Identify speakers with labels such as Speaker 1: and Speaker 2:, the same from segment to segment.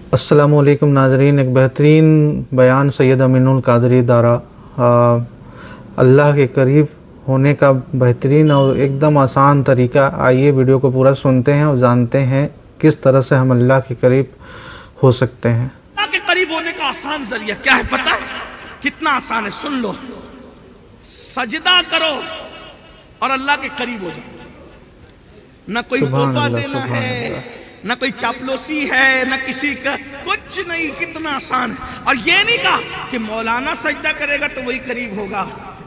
Speaker 1: अस्सलामु अलैकुम नाजरीन, एक बेहतरीन बयान सैयद अमीनुल कादरी द्वारा अल्लाह के करीब होने का बेहतरीन और एकदम आसान तरीका। आइए वीडियो को पूरा सुनते हैं और जानते हैं किस तरह से हम अल्लाह के करीब हो सकते हैं।
Speaker 2: अल्लाह के करीब होने का आसान जरिया क्या है पता है? कितना आसान है, सुन लो। सजदा करो और अल्लाह के करीब हो जाओ। ना कोई तोहफा देना है, ना कोई चापलूसी है, ना किसी का कुछ नहीं, कितना आसान है। और ये नहीं कहा कि मौलाना सजदा करेगा तो वही करीब होगा,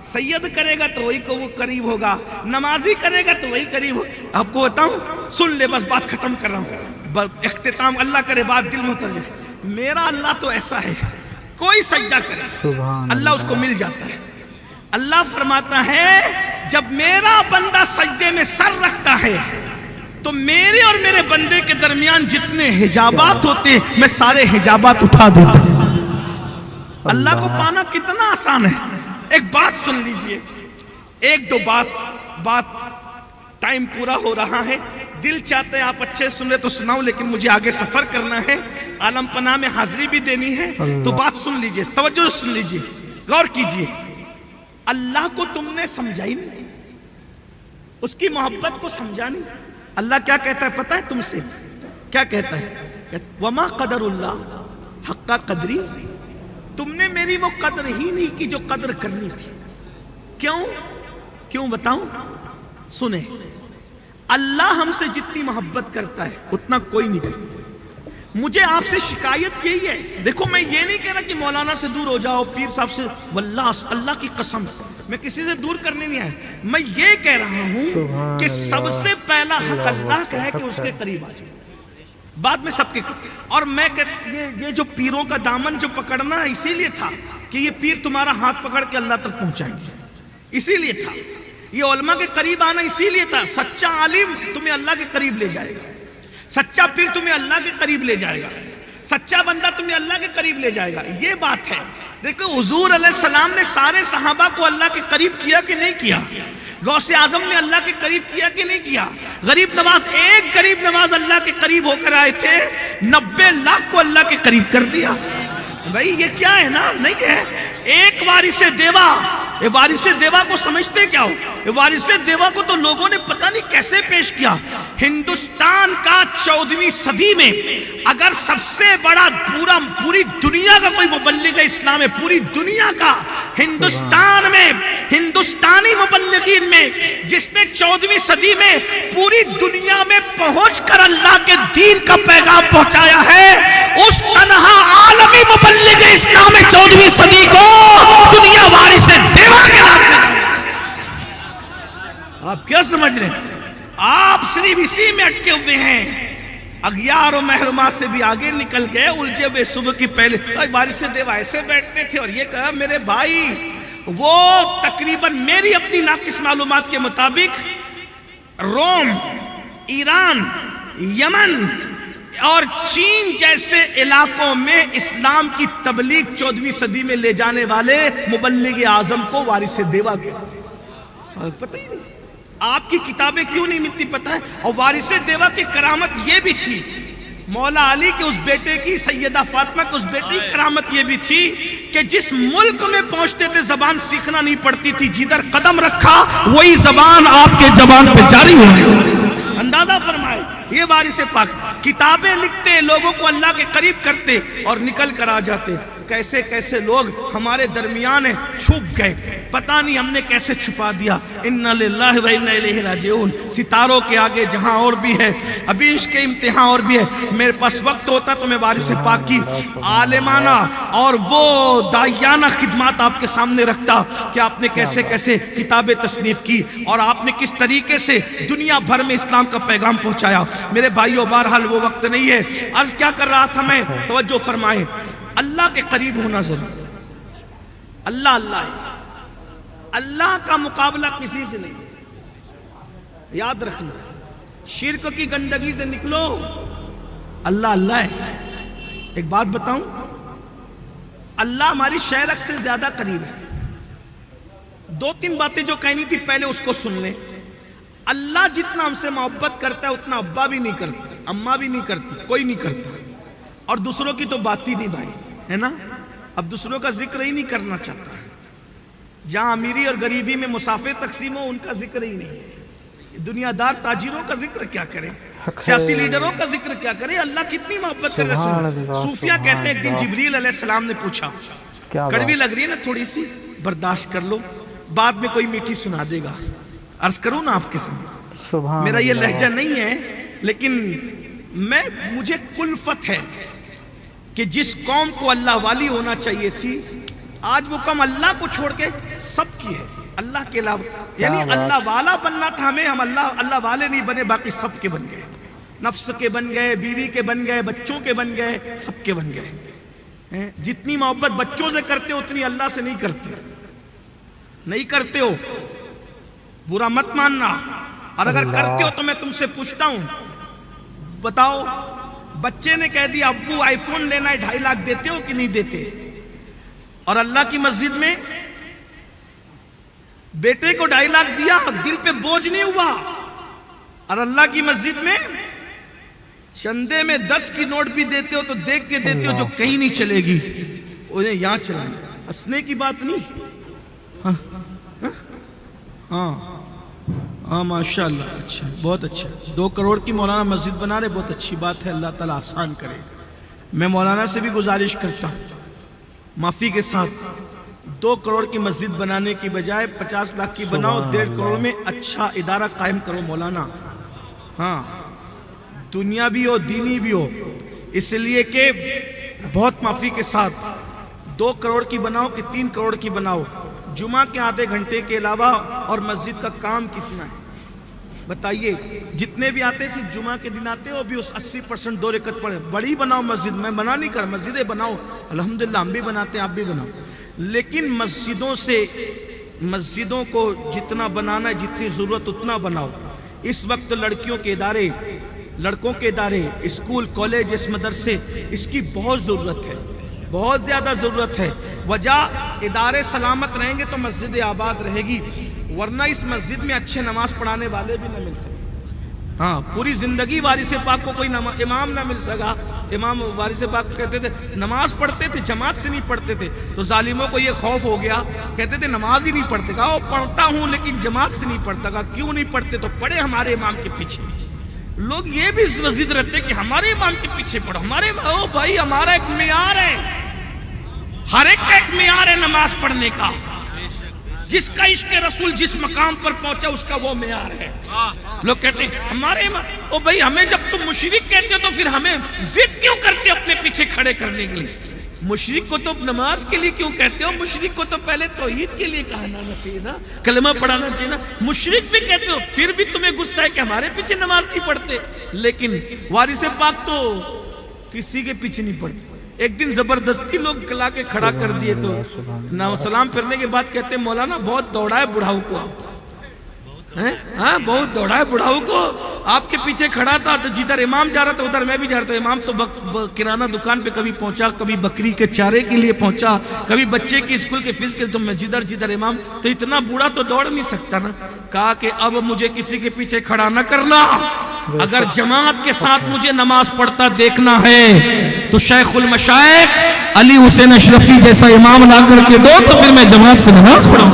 Speaker 2: सैयद करेगा तो वही को वो करीब होगा, नमाजी करेगा तो वही करीब होगा। आपको बताऊं, सुन ले, बस बात खत्म कर रहा हूं, इख्तिताम अल्लाह करे, बात दिल में उतर जाए। मेरा अल्लाह तो ऐसा है, कोई सजदा करे अल्लाह उसको मिल जाता है। अल्लाह फरमाता है जब मेरा बंदा सजदे में सर रखता है तो मेरे और मेरे बंदे के दरमियान जितने हिजाबात होते मैं सारे हिजाबात उठा देता हूं। अल्लाह को पाना कितना आसान है। एक बात सुन लीजिए, एक दो बात टाइम पूरा हो रहा है, दिल चाहते हैं आप अच्छे सुन रहे तो सुनाओ, लेकिन मुझे आगे सफर करना है, आलम पना में हाजिरी भी देनी है। तो बात सुन लीजिए, तवज्जो से सुन लीजिए, गौर कीजिए। अल्लाह को तुमने समझा ही नहीं, उसकी मोहब्बत को समझा नहीं। अल्लाह क्या कहता है पता है तुमसे? क्या कहता है? वमा कदरुल्लाह हक्का कदरी, तुमने मेरी वो कदर ही नहीं की जो कदर करनी थी। क्यों बताऊं? सुने, अल्लाह हमसे जितनी मोहब्बत करता है उतना कोई नहीं करता। मुझे आपसे शिकायत यही है, देखो मैं ये नहीं कह रहा कि मौलाना से दूर हो जाओ, पीर साहब से, वल्लाह अल्लाह की कसम मैं किसी से दूर करने नहीं आया। मैं ये कह रहा हूं कि सबसे पहला हक अल्लाह का है कि उसके करीब आ जाए, बाद में सबके। और मैं ये जो पीरों का दामन जो पकड़ना इसीलिए था कि ये पीर तुम्हारा हाथ पकड़ के अल्लाह तक पहुंचाएंगे, इसीलिए था। ये उलमा के करीब आना इसीलिए था। सच्चा आलिम तुम्हें अल्लाह के करीब ले जाएगा, सच्चा पीर तुम्हें अल्लाह के करीब ले जाएगा, सच्चा बंदा तुम्हें अल्लाह के करीब ले जाएगा। ये बात है। देखो हुजूर अलैहिस्सलाम ने सारे सहाबा को अल्लाह के करीब किया कि नहीं किया? गौसे आजम ने अल्लाह के करीब किया कि नहीं किया? गरीब नवाज, एक गरीब नवाज अल्लाह के करीब होकर आए थे, 90 लाख को अल्लाह के करीब कर दिया। भाई ये क्या है ना? नहीं है। एक वारिसे देवा, ये वारिसे देवा को समझते क्या हो? ये वारिसे देवा को तो लोगों ने पता नहीं कैसे पेश किया। हिंदुस्तान का 14वीं सदी में अगर सबसे बड़ा पूरी दुनिया का कोई मुबल्लिग इस्लाम है, पूरी दुनिया का, हिंदुस्तान में हिंदुस्तानी मुबल्लिगीन में जिसने 14वीं सदी में पूरी दुनिया में पहुंचकर अल्लाह के दीन का पैगाम पहुंचाया है, उस तन्हा आलमी मुबल्लिग इस्लाम में 14वीं सदी को दुनिया वारिसे देवा के नाम से। आप क्या समझ रहे हैं? आप सिर्फ इसी में अटके हुए हैं। अगियार और महरुमा से भी आगे निकल गए, उलझे हुए सुबह की पहले वारिसे देवा ऐसे बैठते थे। और ये कहा मेरे भाई, वो तकरीबन मेरी अपनी नाकिस मालूमात के मुताबिक रोम, ईरान, यमन और चीन जैसे इलाकों में इस्लाम की तबलीग 14वीं सदी में ले जाने वाले मुबल्लिग आजम को वारिसे देवा गया। पता ही नहीं, आपकी किताबें क्यों नहीं मिलती पता है? और वारिसे देवा की करामत ये भी थी, मौला अली के उस बेटे की, सैयदा फातिमा के उस बेटी की करामत ये भी थी कि जिस मुल्क में पहुंचते थे जबान सीखना नहीं पड़ती थी, जिधर कदम रखा वही जबान आपके जबान पे जारी हो रही। अंदाजा फरमाए, ये वारिसे पाक किताबें लिखते, लोगों को अल्लाह के करीब करते और निकल कर आ जाते। कैसे कैसे लोग हमारे दरमियान छुप गए, पता नहीं हमने कैसे छुपा दिया। इन्ना लिल्लाहि व इन्ना इलैहि राजिऊन। सितारों के आगे जहां और भी है, अभी इसके इम्तिहान और भी है। मेरे पास वक्त होता तो मैं वारिसे पाक की आलिमाना और वो दायाना खिदमत आपके सामने रखता कि आपने कैसे कैसे किताबें तसनीफ की और आपने किस तरीके से दुनिया भर में इस्लाम का पैगाम पहुंचाया। मेरे भाइयों, बहरहाल वो वक्त नहीं है। अर्ज क्या कर रहा था मैं, तवज्जो फरमाए। अल्लाह के करीब होना जरूरी। अल्लाह अल्लाह है, अल्लाह का मुकाबला किसी से नहीं। याद रखना, शिर्क की गंदगी से निकलो, अल्लाह अल्लाह है। एक बात बताऊं, अल्लाह हमारी शहरक से ज्यादा करीब है। 2-3 बातें जो कहनी थी पहले उसको सुन लें। अल्लाह जितना हमसे मोहब्बत करता है उतना अब्बा भी नहीं करता, अम्मा भी नहीं करती, कोई नहीं करता। اور دوسروں کی تو بات ہی نہیں بھائی، ہے نا، اب دوسروں کا ذکر ہی نہیں کرنا چاہتا، جہاں امیری اور غریبی میں مسافے تقسیم ہو ان کا ذکر ہی نہیں ہے، دنیا دار تاجروں کا ذکر کیا کرے، سیاسی لیڈروں کا ذکر کیا کرے، اللہ کتنی محبت کرے رسول۔ صوفیہ کہتے ہیں ایک دن جبریل علیہ السلام نے پوچھا، کڑوی لگ رہی ہے نا تھوڑی سی، برداشت کر لو، بعد میں کوئی میٹھی سنا دے گا، عرض کروں نا آپ کے سامنے، میرا یہ لہجہ نہیں ہے، لیکن مجھے کلفت ہے کہ جس قوم کو اللہ والی ہونا چاہیے تھی، آج وہ قوم اللہ کو چھوڑ کے سب کی ہے، اللہ کے علاوہ، یعنی اللہ والا بننا تھا ہمیں، ہم اللہ والے نہیں بنے، باقی سب کے بن گئے، نفس کے بن گئے، بیوی کے بن گئے، بچوں کے بن گئے، سب کے بن گئے۔ جتنی محبت بچوں سے کرتے ہو اتنی اللہ سے نہیں کرتے ہو، برا مت ماننا، اور اگر کرتے ہو تو میں تم سے پوچھتا ہوں، بتاؤ بچے نے کہہ دیا ابو آئی فون لینا ہے 2.5 لاکھ دیتے ہو کہ نہیں دیتے؟ اور اللہ کی مسجد میں بیٹے کو 2.5 لاکھ دیا، دل پہ بوجھ نہیں ہوا، اور اللہ کی مسجد میں چندے میں 10 کی نوٹ بھی دیتے ہو تو دیکھ کے دیتے ہو جو کہیں نہیں چلے گی، انہیں یہاں چلانا، ہنسنے کی بات نہیں۔ ہاں ماشاءاللہ، اچھا، بہت اچھا، 2 کروڑ کی مولانا مسجد بنا رہے، بہت اچھی بات ہے، اللہ تعالیٰ آسان کرے۔ میں مولانا سے بھی گزارش کرتا ہوں معافی کے ساتھ، 2 کروڑ کی مسجد بنانے کی بجائے 50 لاکھ کی بناؤ، 1.5 کروڑ میں اچھا ادارہ قائم کرو مولانا، ہاں دنیا بھی ہو دینی بھی ہو، اس لیے کہ بہت معافی کے ساتھ 2 کروڑ کی بناؤ کہ 3 کروڑ کی بناؤ، جمعہ کے آدھے گھنٹے کے علاوہ اور مسجد کا کام کتنا ہے بتائیے؟ جتنے بھی آتے صرف جمعہ کے دن آتے ہو بھی اس 80% 2 رکعت پڑھے، بڑی بناؤ مسجد، میں منع نہیں کر، مسجدیں بناؤ، الحمدللہ ہم بھی بناتے ہیں، آپ بھی بناؤ، لیکن مسجدوں کو جتنا بنانا ہے، جتنی ضرورت اتنا بناؤ۔ اس وقت لڑکیوں کے ادارے، لڑکوں کے ادارے، اسکول، کالج، اس مدرسے، اس کی بہت ضرورت ہے، بہت زیادہ ضرورت ہے۔ وجہ ادارے سلامت رہیں گے تو مسجد آباد رہے گی، ورنہ اس مسجد میں اچھے نماز پڑھانے والے بھی نہ مل سکتے۔ ہاں پوری زندگی وارث پاک کو کوئی امام نہ مل سکا۔ امام وارث پاک کہتے تھے نماز پڑھتے تھے، جماعت سے نہیں پڑھتے تھے، تو ظالموں کو یہ خوف ہو گیا، کہتے تھے نماز ہی نہیں پڑھتے، کہا وہ پڑھتا ہوں لیکن جماعت سے نہیں پڑھتا، کہا کیوں نہیں پڑھتے؟ تو پڑھے ہمارے امام کے پیچھے۔ لوگ یہ بھی ضد رہتے کہ ہمارے امام کے پیچھے پڑھو، ہمارے بھائی ہمارا ایک معیار ہے، ہر ایک کا ایک معیار ہے نماز پڑھنے کا، جس کا عشق رسول جس مقام پر پہنچا اس کا وہ معیار ہے۔ لوگ کہتے ہیں ہمارے او بھائی ہمیں جب تم مشرک کہتے ہو تو پھر ہمیں ضد کیوں کرتے ہو اپنے پیچھے کھڑے کرنے کے لیے؟ مشرک کو تو نماز کے لیے کیوں کہتے ہو؟ مشرک کو تو پہلے توحید کے لیے کہنا چاہیے نا، کلمہ پڑھانا چاہیے نا، مشرک بھی کہتے ہو، پھر بھی تمہیں غصہ ہے کہ ہمارے پیچھے نماز نہیں پڑھتے۔ لیکن وارث پاک تو کسی کے پیچھے نہیں پڑھتے، ایک دن زبردستی لوگ کلا کے کھڑا کر دیے تو سلام پھرنے کے بعد کہتے ہیں مولانا بہت دوڑا ہے بڑھاؤ کو، ہاں بہت دوڑا ہے بڑھاؤ کو، آپ کے پیچھے کھڑا تھا تو جدھر امام جا رہا تھا ادھر میں بھی جا رہا تھا، امام تو کرانہ دکان پہ کبھی پہنچا، کبھی بکری کے چارے کے لیے پہنچا، کبھی بچے کی اسکول کے فیس کے، تو میں جدھر امام، تو اتنا بوڑھا تو دوڑ نہیں سکتا نا۔ کہا کہ اب مجھے کسی کے پیچھے کھڑا نہ کرنا، اگر جماعت کے ساتھ مجھے نماز پڑھتا دیکھنا ہے تو شیخ المشائخ علی حسین اشرفی جیسا امام لا کر کے دو تو پھر میں جماعت سے نماز پڑھوں۔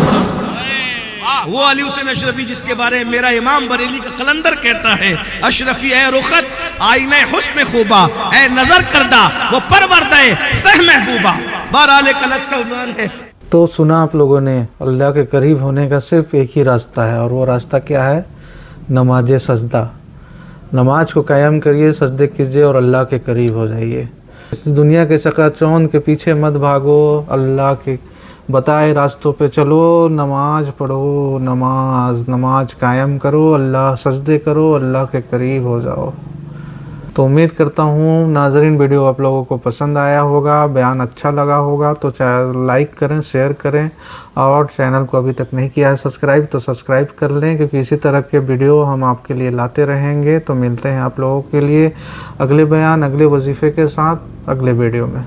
Speaker 2: وہ علی حسین اشرفی جس کے بارے میں میرا امام بریلی کا قلندر کہتا ہے، اشرفی اے رخت آئینہ حسن خوبا، اے نظر کردہ وہ پروردہ سہ محبوبہ، بہرحال ایک الگ سا عنوان ہے۔
Speaker 1: تو سنا آپ لوگوں نے، اللہ کے قریب ہونے کا صرف ایک ہی راستہ ہے، اور وہ راستہ کیا ہے؟ نماز سجدہ۔ نماز کو قائم کریے، سجدے کیجئے اور اللہ کے قریب ہو جائیے۔ اس دنیا کے چکا چوند کے پیچھے مت بھاگو، اللہ کے بتائے راستوں پہ چلو، نماز پڑھو، نماز قائم کرو، اللہ سجدے کرو، اللہ کے قریب ہو جاؤ۔ تو امید کرتا ہوں ناظرین ویڈیو آپ لوگوں کو پسند آیا ہوگا، بیان اچھا لگا ہوگا، تو لائک کریں، شیئر کریں، اور چینل کو ابھی تک نہیں کیا ہے سبسکرائب تو سبسکرائب کر لیں، کیونکہ اسی طرح کے ویڈیو ہم آپ کے لیے لاتے رہیں گے۔ تو ملتے ہیں آپ لوگوں کے لیے اگلے بیان، اگلے وظیفے کے ساتھ اگلے ویڈیو میں۔